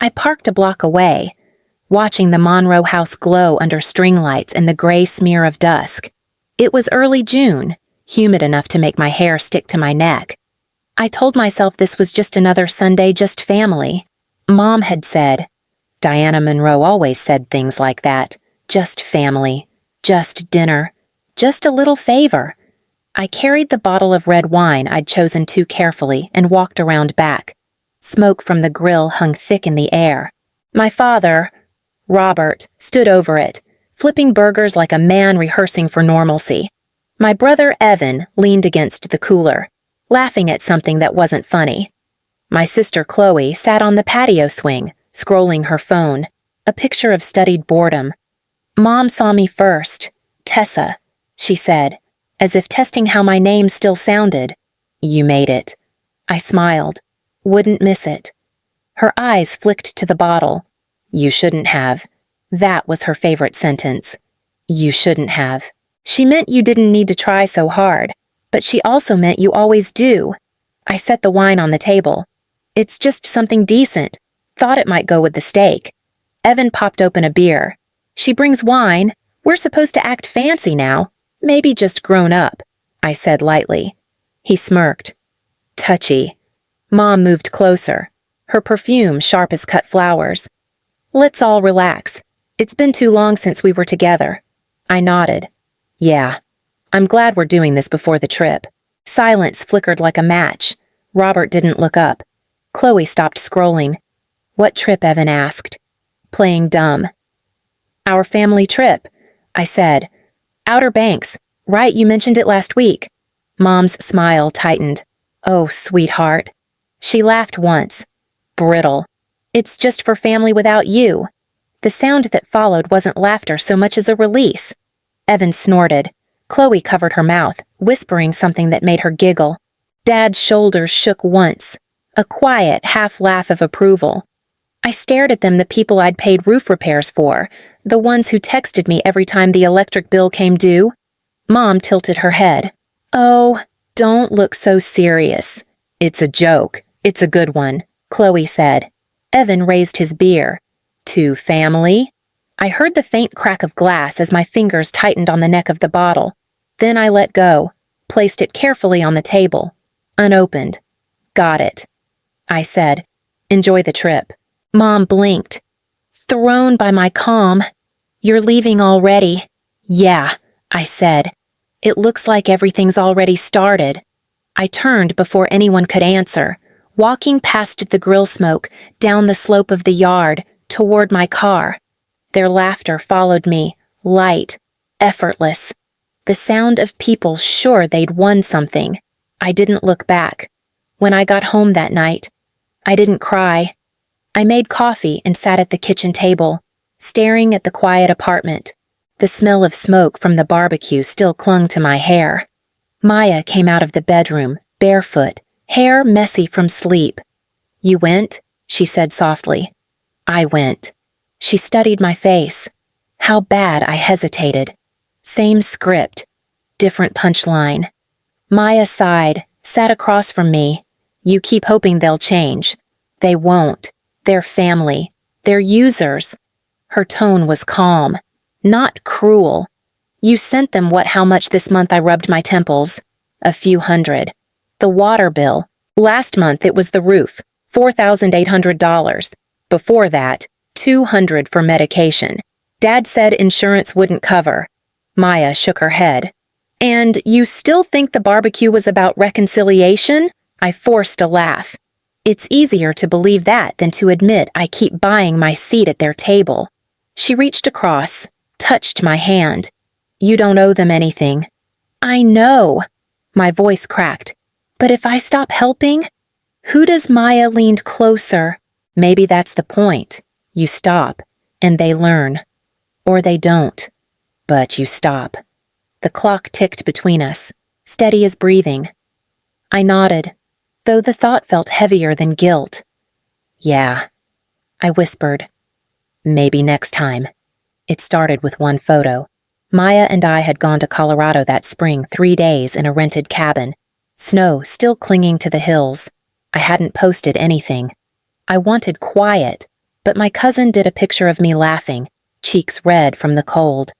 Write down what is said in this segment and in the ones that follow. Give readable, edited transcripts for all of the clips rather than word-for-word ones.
I parked a block away, watching the Monroe house glow under string lights and the gray smear of dusk. It was early June, humid enough to make my hair stick to my neck. I told myself this was just another Sunday, just family. Mom had said. Diana Monroe always said things like that. Just family. Just dinner. Just a little favor. I carried the bottle of red wine I'd chosen too carefully and walked around back. Smoke from the grill hung thick in the air. My father, Robert, stood over it, flipping burgers like a man rehearsing for normalcy. My brother Evan leaned against the cooler, laughing at something that wasn't funny. My sister Chloe sat on the patio swing, scrolling her phone, a picture of studied boredom. Mom saw me first. Tessa, she said, as if testing how my name still sounded. You made it. I smiled. Wouldn't miss it. Her eyes flicked to the bottle. You shouldn't have. That was her favorite sentence. You shouldn't have. She meant you didn't need to try so hard, but she also meant you always do. I set the wine on the table. It's just something decent. Thought it might go with the steak. Evan popped open a beer. She brings wine. We're supposed to act fancy now. Maybe just grown up, I said lightly. He smirked. Touchy. Mom moved closer, her perfume sharp as cut flowers. Let's all relax. It's been too long since we were together. I nodded. Yeah. I'm glad we're doing this before the trip. Silence flickered like a match. Robert didn't look up. Chloe stopped scrolling. What trip? Evan asked. Playing dumb. Our family trip, I said. Outer Banks. Right, you mentioned it last week. Mom's smile tightened. Oh, sweetheart. She laughed once. Brittle. It's just for family without you. The sound that followed wasn't laughter so much as a release. Evan snorted. Chloe covered her mouth, whispering something that made her giggle. Dad's shoulders shook once. A quiet half-laugh of approval. I stared at them, the people I'd paid roof repairs for, the ones who texted me every time the electric bill came due. Mom tilted her head. Oh, don't look so serious. It's a joke. It's a good one, Chloe said. Evan raised his beer. To family? I heard the faint crack of glass as my fingers tightened on the neck of the bottle. Then I let go, placed it carefully on the table. Unopened. Got it. I said, enjoy the trip. Mom blinked. Thrown by my calm. You're leaving already. Yeah, I said. It looks like everything's already started. I turned before anyone could answer, walking past the grill smoke, down the slope of the yard, toward my car. Their laughter followed me, light, effortless. The sound of people sure they'd won something. I didn't look back. When I got home that night, I didn't cry. I made coffee and sat at the kitchen table, staring at the quiet apartment. The smell of smoke from the barbecue still clung to my hair. Maya came out of the bedroom, barefoot, hair messy from sleep. You went? She said softly. I went. She studied my face. How bad I hesitated. Same script. Different punchline. Maya sighed, sat across from me. You keep hoping they'll change. They won't. They're family. They're users. Her tone was calm, not cruel. You sent them how much this month I rubbed my temples? A few hundred. The water bill. Last month it was the roof, $4,800. Before that, $200 for medication. Dad said insurance wouldn't cover. Maya shook her head. And you still think the barbecue was about reconciliation? I forced a laugh. It's easier to believe that than to admit I keep buying my seat at their table. She reached across, touched my hand. You don't owe them anything. I know. My voice cracked. But if I stop helping? Who does? Maya leaned closer. Maybe that's the point. You stop, and they learn. Or they don't. But you stop. The clock ticked between us, steady as breathing. I nodded, though the thought felt heavier than guilt. Yeah, I whispered. Maybe next time. It started with one photo. Maya and I had gone to Colorado that spring, 3 days in a rented cabin. Snow still clinging to the hills. I hadn't posted anything. I wanted quiet, but my cousin did a picture of me laughing, cheeks red from the cold.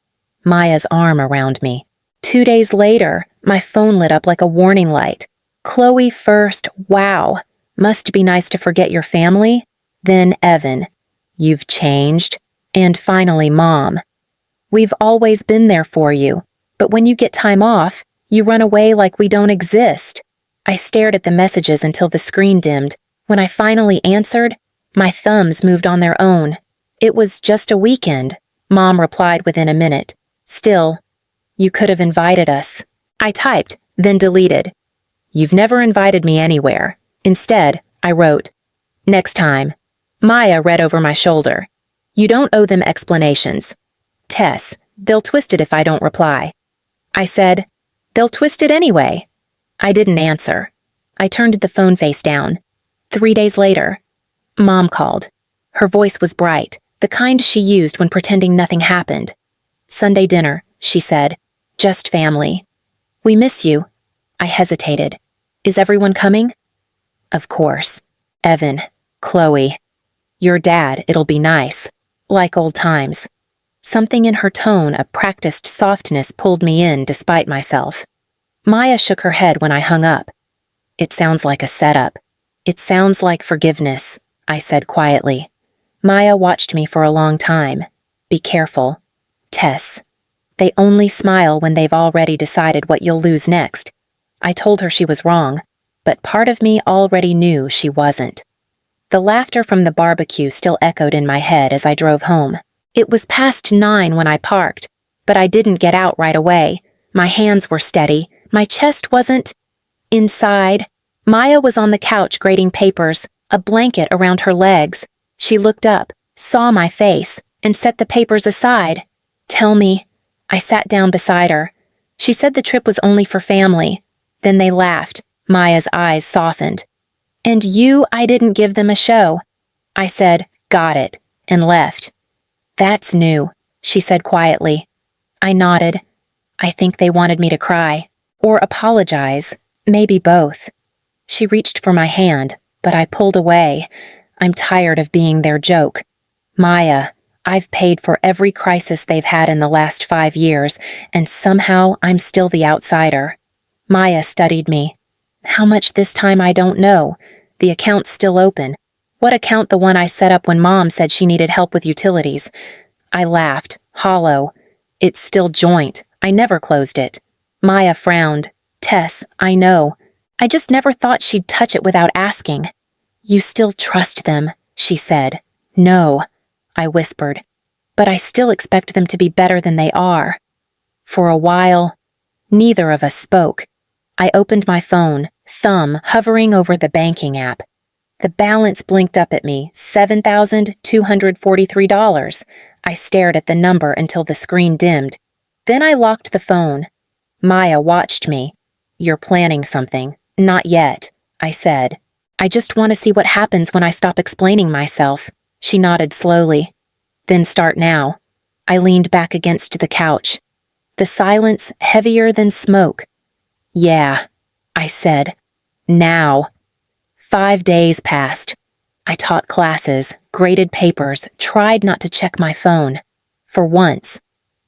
Maya's arm around me. 2 days later, my phone lit up like a warning light. Chloe first, wow. Must be nice to forget your family. Then Evan, you've changed. And finally, Mom. We've always been there for you, but when you get time off, you run away like we don't exist. I stared at the messages until the screen dimmed. When I finally answered, my thumbs moved on their own. It was just a weekend, Mom replied within a minute. Still, you could have invited us. I typed, then deleted. You've never invited me anywhere. Instead, I wrote, next time. Maya read over my shoulder. You don't owe them explanations. Tess, they'll twist it if I don't reply. I said, they'll twist it anyway. I didn't answer. I turned the phone face down. 3 days later, Mom called. Her voice was bright, the kind she used when pretending nothing happened. Sunday dinner, she said. Just family. We miss you. I hesitated. Is everyone coming? Of course. Evan, Chloe. Your dad, it'll be nice. Like old times. Something in her tone, a practiced softness, pulled me in despite myself. Maya shook her head when I hung up. It sounds like a setup. It sounds like forgiveness, I said quietly. Maya watched me for a long time. Be careful. Tess. They only smile when they've already decided what you'll lose next. I told her she was wrong, but part of me already knew she wasn't. The laughter from the barbecue still echoed in my head as I drove home. It was past 9 when I parked, but I didn't get out right away. My hands were steady. My chest wasn't. Inside, Maya was on the couch grading papers, a blanket around her legs. She looked up, saw my face, and set the papers aside. Tell me. I sat down beside her. She said the trip was only for family. Then they laughed. Maya's eyes softened. And I didn't give them a show. I said, got it, and left. That's new, she said quietly. I nodded. I think they wanted me to cry. Or apologize. Maybe both. She reached for my hand, but I pulled away. I'm tired of being their joke. Maya, I've paid for every crisis they've had in the last 5 years, and somehow I'm still the outsider. Maya studied me. How much this time I don't know. The account's still open. What account? The one I set up when Mom said she needed help with utilities. I laughed, hollow. It's still joint. I never closed it. Maya frowned. Tess, I know. I just never thought she'd touch it without asking. You still trust them, she said. No, I whispered. But I still expect them to be better than they are. For a while, neither of us spoke. I opened my phone, thumb hovering over the banking app. The balance blinked up at me, $7,243. I stared at the number until the screen dimmed. Then I locked the phone. Maya watched me. You're planning something. Not yet, I said. I just want to see what happens when I stop explaining myself. She nodded slowly. Then start now. I leaned back against the couch. The silence heavier than smoke. Yeah, I said. Now. 5 days passed. I taught classes, graded papers, tried not to check my phone. For once,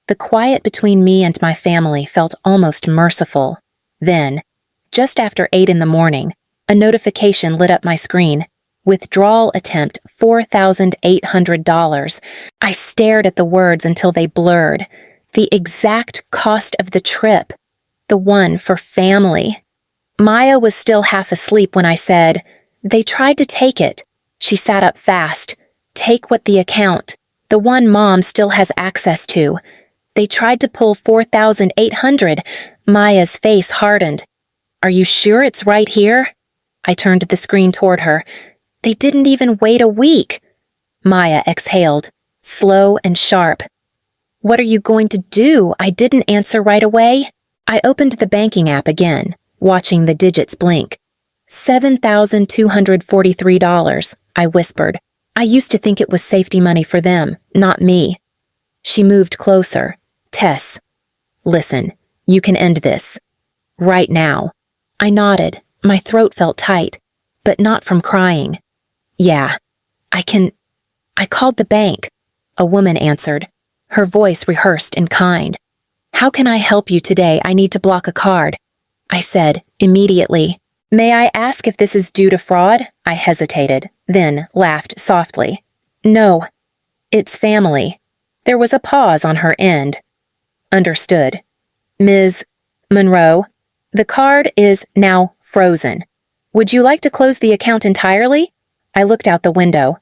the quiet between me and my family felt almost merciful. Then, just after 8 in the morning, a notification lit up my screen. Withdrawal attempt $4,800. I stared at the words until they blurred. The exact cost of the trip. The one for family. Maya was still half asleep when I said, they tried to take it. She sat up fast. Take what the account. The one Mom still has access to. They tried to pull $4,800. Maya's face hardened. Are you sure it's right here? I turned the screen toward her. They didn't even wait a week. Maya exhaled, slow and sharp. What are you going to do? I didn't answer right away. I opened the banking app again, watching the digits blink. $7,243, I whispered. I used to think it was safety money for them, not me. She moved closer. Tess, listen, you can end this. Right now. I nodded. My throat felt tight, but not from crying. Yeah, I can I called the bank. A woman answered, her voice rehearsed and kind. How can I help you today? I need to block a card. I said, immediately. May I ask if this is due to fraud? I hesitated, then laughed softly. No, it's family. There was a pause on her end. Understood. Ms. Monroe, the card is now frozen. Would you like to close the account entirely? I looked out the window.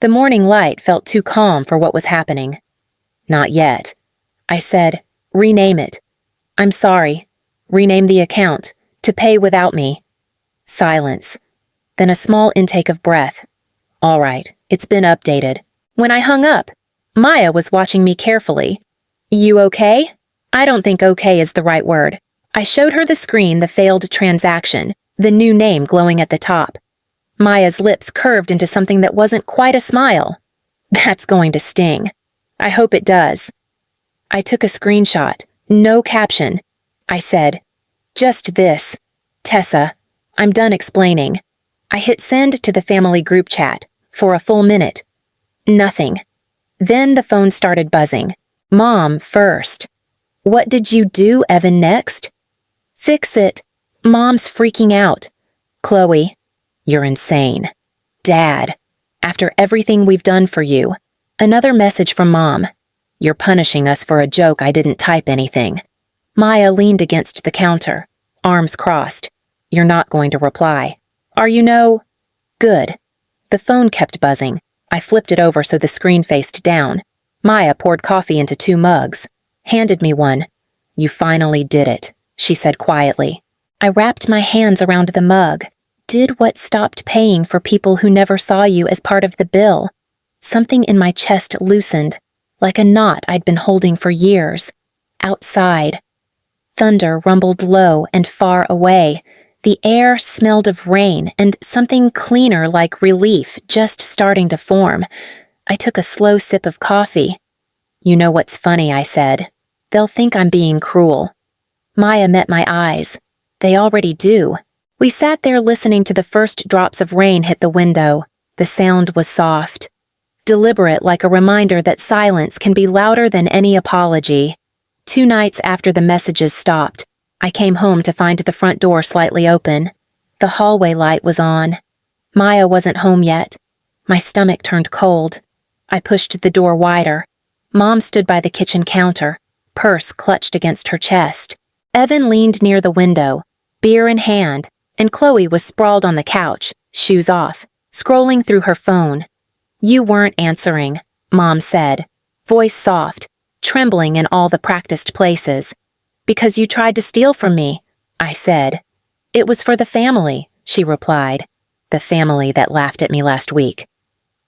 The morning light felt too calm for what was happening. Not yet. I said, rename it. I'm sorry. Rename the account. To pay without me. Silence. Then a small intake of breath. All right, it's been updated. When I hung up, Maya was watching me carefully. You okay? I don't think okay is the right word. I showed her the screen, the failed transaction, the new name glowing at the top. Maya's lips curved into something that wasn't quite a smile. That's going to sting. I hope it does. I took a screenshot. No caption. I said, just this. Tessa, I'm done explaining. I hit send to the family group chat for a full minute. Nothing. Then the phone started buzzing. Mom first. What did you do, Evan, next? Fix it. Mom's freaking out. Chloe, you're insane. Dad, after everything we've done for you. Another message from Mom. You're punishing us for a joke. I didn't type anything. Maya leaned against the counter, arms crossed. You're not going to reply. Are you no? Good. The phone kept buzzing. I flipped it over so the screen faced down. Maya poured coffee into 2 mugs, handed me one. You finally did it, she said quietly. I wrapped my hands around the mug, did what stopped paying for people who never saw you as part of the bill. Something in my chest loosened, like a knot I'd been holding for years. Outside. Thunder rumbled low and far away. The air smelled of rain and something cleaner like relief just starting to form. I took a slow sip of coffee. You know what's funny, I said. They'll think I'm being cruel. Maya met my eyes. They already do. We sat there listening to the first drops of rain hit the window. The sound was soft. Deliberate, like a reminder that silence can be louder than any apology. 2 nights after the messages stopped, I came home to find the front door slightly open. The hallway light was on. Maya wasn't home yet. My stomach turned cold. I pushed the door wider. Mom stood by the kitchen counter, purse clutched against her chest. Evan leaned near the window, beer in hand, and Chloe was sprawled on the couch, shoes off, scrolling through her phone. You weren't answering, Mom said, voice soft, trembling in all the practiced places. Because you tried to steal from me, I said. It was for the family, she replied. The family that laughed at me last week.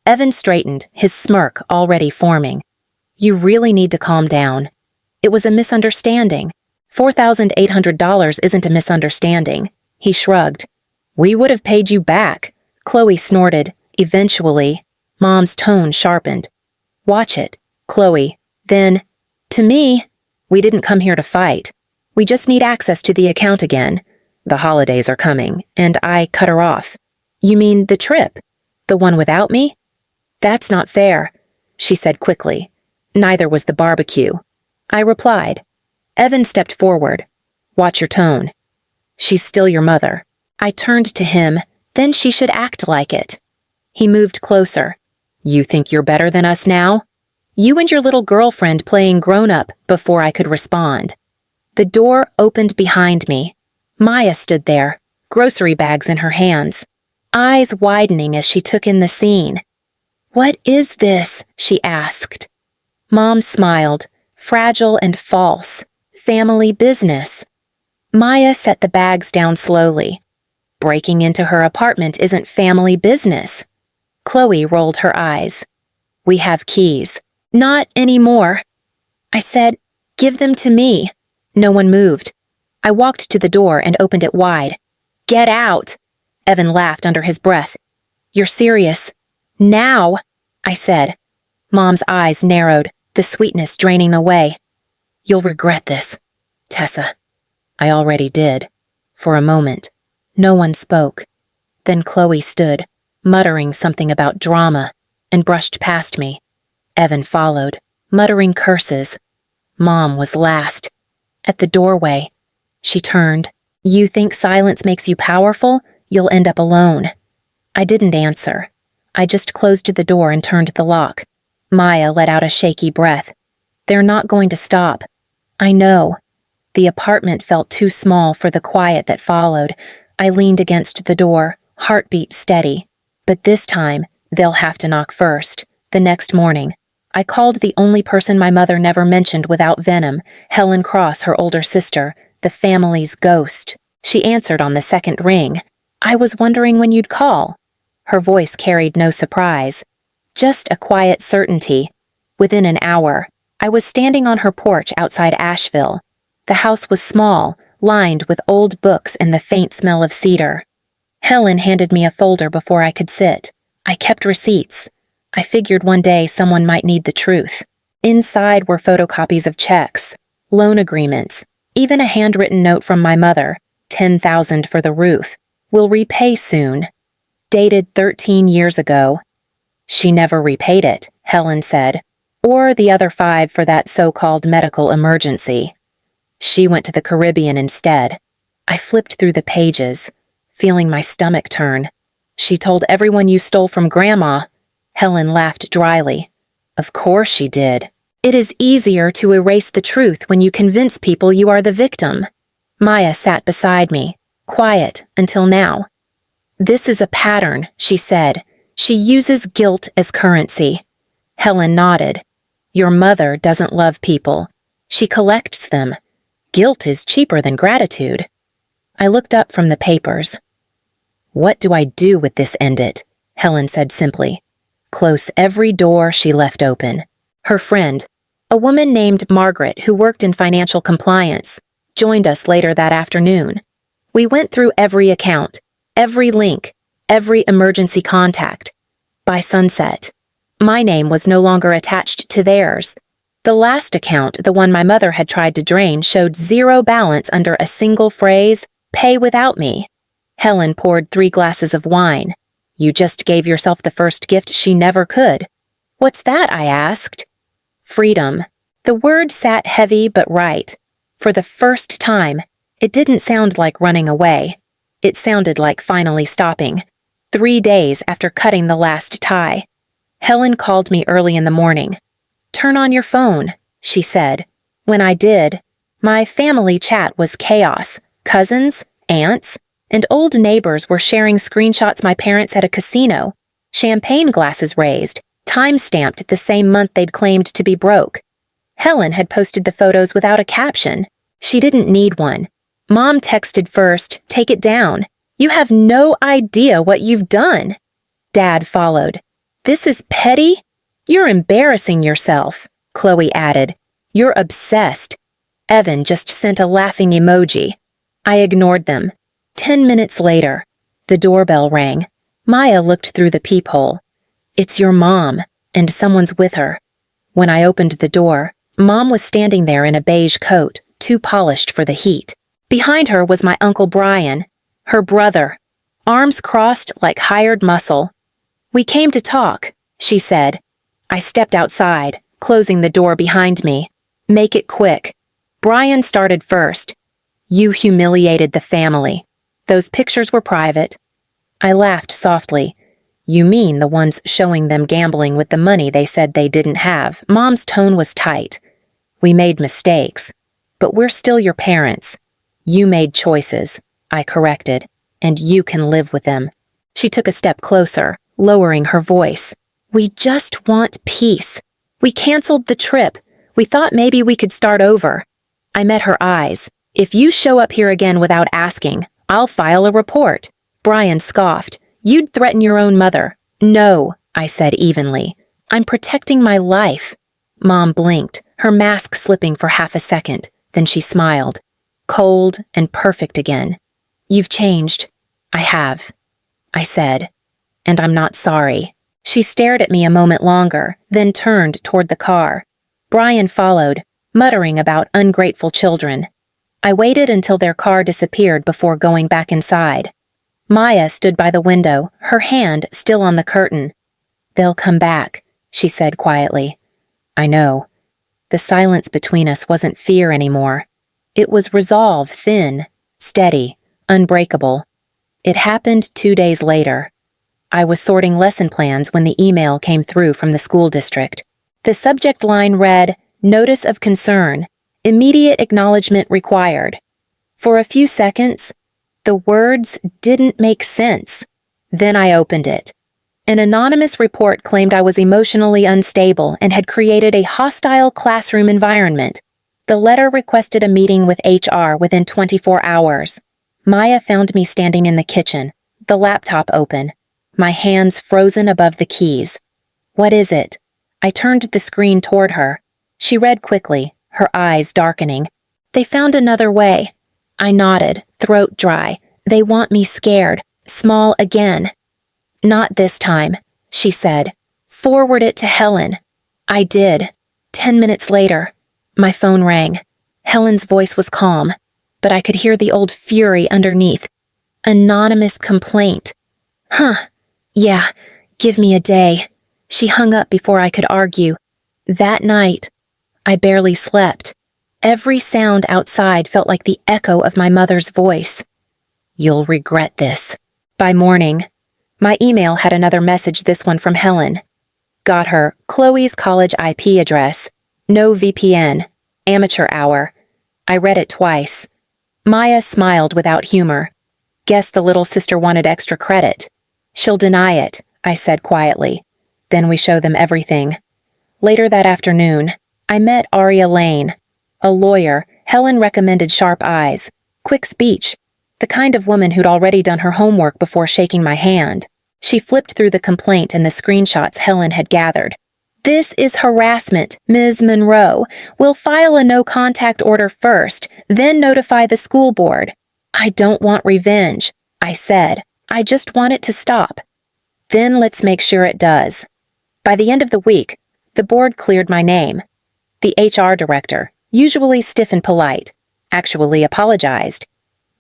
Evan straightened, his smirk already forming. You really need to calm down. It was a misunderstanding. $4,800 isn't a misunderstanding. He shrugged. We would have paid you back. Chloe snorted. Eventually, Mom's tone sharpened. Watch it, Chloe. Then, to me, we didn't come here to fight. We just need access to the account again. The holidays are coming, and I cut her off. You mean the trip? The one without me? That's not fair, she said quickly. Neither was the barbecue. I replied. Evan stepped forward. Watch your tone. She's still your mother. I turned to him, then she should act like it. He moved closer. You think you're better than us now? You and your little girlfriend playing grown-up before I could respond. The door opened behind me. Maya stood there, grocery bags in her hands, eyes widening as she took in the scene. What is this? She asked. Mom smiled, fragile and false. Family business. Maya set the bags down slowly. Breaking into her apartment isn't family business. Chloe rolled her eyes. We have keys. Not anymore. I said, give them to me. No one moved. I walked to the door and opened it wide. Get out! Evan laughed under his breath. You're serious. Now, I said. Mom's eyes narrowed, the sweetness draining away. You'll regret this, Tessa. I already did. For a moment, no one spoke. Then Chloe stood, muttering something about drama. and brushed past me. Evan followed, muttering curses. Mom was last. At the doorway, she turned. "You think silence makes you powerful? You'll end up alone." I didn't answer. I just closed the door and turned the lock. Maya let out a shaky breath. "They're not going to stop." "I know." The apartment felt too small for the quiet that followed. I leaned against the door, heartbeat steady. But this time, they'll have to knock first. The next morning, I called the only person my mother never mentioned without venom, Helen Cross, her older sister, the family's ghost. She answered on the second ring. "I was wondering when you'd call." Her voice carried no surprise, just a quiet certainty. Within an hour, I was standing on her porch outside Asheville. The house was small, lined with old books and the faint smell of cedar. Helen handed me a folder before I could sit. I kept receipts. I figured one day someone might need the truth. Inside were photocopies of checks, loan agreements, even a handwritten note from my mother, $10,000 for the roof. "Will repay soon." Dated 13 years ago. "She never repaid it," Helen said, "or the other 5 for that so-called medical emergency. She went to the Caribbean instead." I flipped through the pages, feeling my stomach turn. "She told everyone you stole from Grandma." Helen laughed dryly. "Of course she did. It is easier to erase the truth when you convince people you are the victim." Maya sat beside me, quiet until now. "This is a pattern," she said. "She uses guilt as currency." Helen nodded. "Your mother doesn't love people. She collects them. Guilt is cheaper than gratitude." I looked up from the papers. "What do I do with this end it?" Helen said simply. "Close every door she left open." Her friend, a woman named Margaret who worked in financial compliance, joined us later that afternoon. We went through every account, every link, every emergency contact. By sunset, my name was no longer attached to theirs. The last account, the one my mother had tried to drain, showed zero balance under a single phrase, "Pay without me." Helen poured 3 glasses of wine. "You just gave yourself the first gift she never could." "What's that?" I asked. "Freedom." The word sat heavy but right. For the first time, it didn't sound like running away. It sounded like finally stopping. 3 days after cutting the last tie. Helen called me early in the morning. "Turn on your phone," she said. When I did, my family chat was chaos. Cousins, aunts, and old neighbors were sharing screenshots my parents at a casino, champagne glasses raised, time-stamped the same month they'd claimed to be broke. Helen had posted the photos without a caption. She didn't need one. Mom texted first, "Take it down. You have no idea what you've done." Dad followed. "This is petty? You're embarrassing yourself," Chloe added. "You're obsessed." Evan just sent a laughing emoji. I ignored them. 10 minutes later, the doorbell rang. Maya looked through the peephole. "It's your mom, and someone's with her." When I opened the door, Mom was standing there in a beige coat, too polished for the heat. Behind her was my Uncle Brian, her brother, arms crossed like hired muscle. "We came to talk," she said. I stepped outside, closing the door behind me. "Make it quick." Brian started first. "You humiliated the family. Those pictures were private." I laughed softly. "You mean the ones showing them gambling with the money they said they didn't have?" Mom's tone was tight. "We made mistakes, but we're still your parents. You made choices," I corrected, "and you can live with them." She took a step closer, lowering her voice. "We just want peace. We canceled the trip. We thought maybe we could start over." I met her eyes. "If you show up here again without asking, I'll file a report." Brian scoffed. "You'd threaten your own mother." "No," I said evenly. "I'm protecting my life." Mom blinked, her mask slipping for half a second. Then she smiled. Cold and perfect again. "You've changed." "I have," I said. "And I'm not sorry." She stared at me a moment longer, then turned toward the car. Brian followed, muttering about ungrateful children. I waited until their car disappeared before going back inside. Maya stood by the window, her hand still on the curtain. They'll come back, she said quietly. I know. The silence between us wasn't fear anymore. It was resolve, thin, steady, unbreakable. It happened 2 days later. I was sorting lesson plans when the email came through from the school district. The subject line read, "Notice of concern. Immediate acknowledgement required." For a few seconds, the words didn't make sense. Then I opened it. An anonymous report claimed I was emotionally unstable and had created a hostile classroom environment. The letter requested a meeting with HR within 24 hours. Maya found me standing in the kitchen, the laptop open, my hands frozen above the keys. What is it? I turned the screen toward her. She read quickly, her eyes darkening. They found another way. I nodded, throat dry. They want me scared, small again. Not this time, she said. Forward it to Helen. I did. 10 minutes later, my phone rang. Helen's voice was calm, but I could hear the old fury underneath. Anonymous complaint. Yeah, give me a day. She hung up before I could argue. That night, I barely slept. Every sound outside felt like the echo of my mother's voice. You'll regret this. By morning, my email had another message, this one from Helen. Got her Chloe's college IP address. No VPN. Amateur hour. I read it twice. Maya smiled without humor. Guess the little sister wanted extra credit. She'll deny it, I said quietly. Then we show them everything. Later that afternoon, I met Aria Lane. A lawyer, Helen recommended sharp eyes, quick speech, the kind of woman who'd already done her homework before shaking my hand. She flipped through the complaint and the screenshots Helen had gathered. This is harassment, Ms. Monroe. We'll file a no-contact order first, then notify the school board. I don't want revenge, I said. I just want it to stop. Then let's make sure it does. By the end of the week, the board cleared my name. The HR director, usually stiff and polite, actually apologized.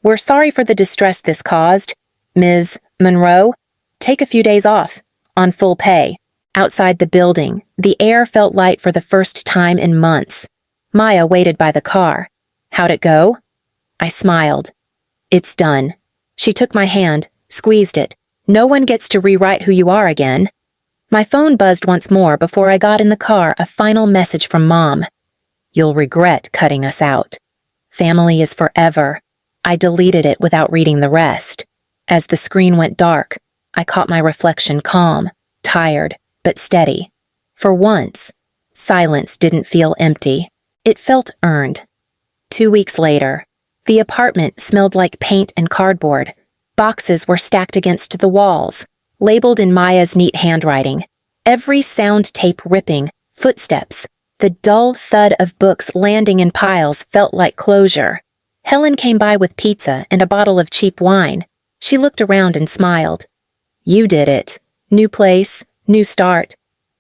We're sorry for the distress this caused. Ms. Monroe, take a few days off, on full pay. Outside the building, the air felt light for the first time in months. Maya waited by the car. How'd it go? I smiled. It's done. She took my hand, squeezed it. No one gets to rewrite who you are again. My phone buzzed once more before I got in the car a final message from Mom. You'll regret cutting us out. Family is forever. I deleted it without reading the rest. As the screen went dark, I caught my reflection calm, tired, but steady. For once, silence didn't feel empty. It felt earned. 2 weeks later, the apartment smelled like paint and cardboard. Boxes were stacked against the walls, labeled in Maya's neat handwriting. Every sound tape ripping, footsteps, the dull thud of books landing in piles felt like closure. Helen came by with pizza and a bottle of cheap wine. She looked around and smiled. You did it. New place, new start.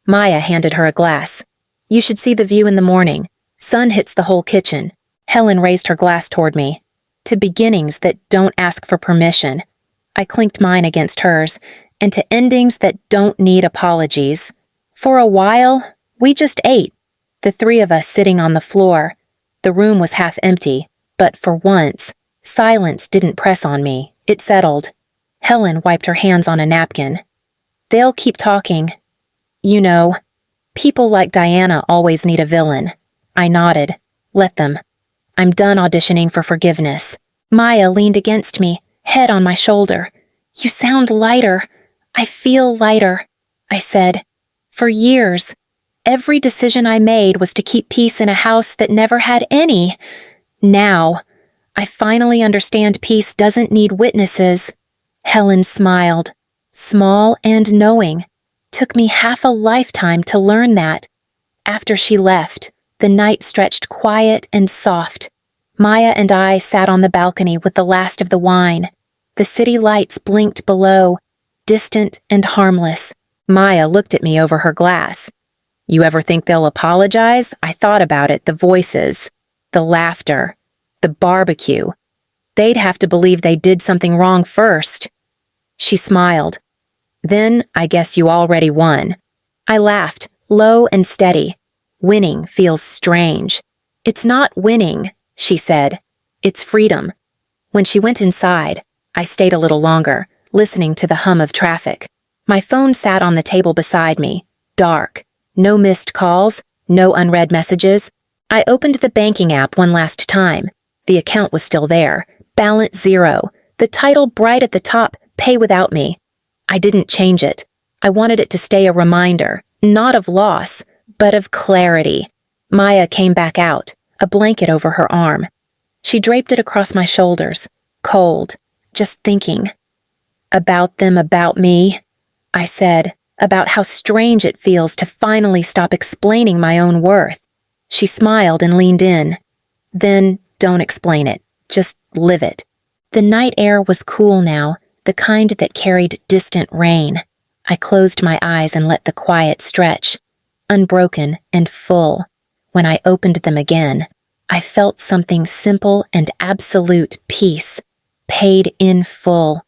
Maya handed her a glass. You should see the view in the morning. Sun hits the whole kitchen. Helen raised her glass toward me. To beginnings that don't ask for permission. I clinked mine against hers, and to endings that don't need apologies. For a while, we just ate. The three of us sitting on the floor. The room was half empty, but for once, silence didn't press on me. It settled. Helen wiped her hands on a napkin. They'll keep talking. You know, people like Diana always need a villain. I nodded. Let them. I'm done auditioning for forgiveness. Maya leaned against me, head on my shoulder. You sound lighter. I feel lighter, I said. For years, every decision I made was to keep peace in a house that never had any. Now, I finally understand peace doesn't need witnesses. Helen smiled, small and knowing. Took me half a lifetime to learn that. After she left, the night stretched quiet and soft. Maya and I sat on the balcony with the last of the wine. The city lights blinked below, distant and harmless. Maya looked at me over her glass. You ever think they'll apologize? I thought about it, the voices, the laughter, the barbecue. They'd have to believe they did something wrong first. She smiled. Then I guess you already won. I laughed, low and steady. Winning feels strange. It's not winning, she said. It's freedom. When she went inside, I stayed a little longer, listening to the hum of traffic. My phone sat on the table beside me, dark. No missed calls, no unread messages. I opened the banking app one last time. The account was still there, balance 0, the title bright at the top, pay without me. I didn't change it. I wanted it to stay a reminder, not of loss, but of clarity. Maya came back out, a blanket over her arm. She draped it across my shoulders, cold, just thinking. About them, about me, I said, about how strange it feels to finally stop explaining my own worth. She smiled and leaned in. Then, don't explain it, just live it. The night air was cool now, the kind that carried distant rain. I closed my eyes and let the quiet stretch, unbroken and full. When I opened them again, I felt something simple and absolute peace, paid in full.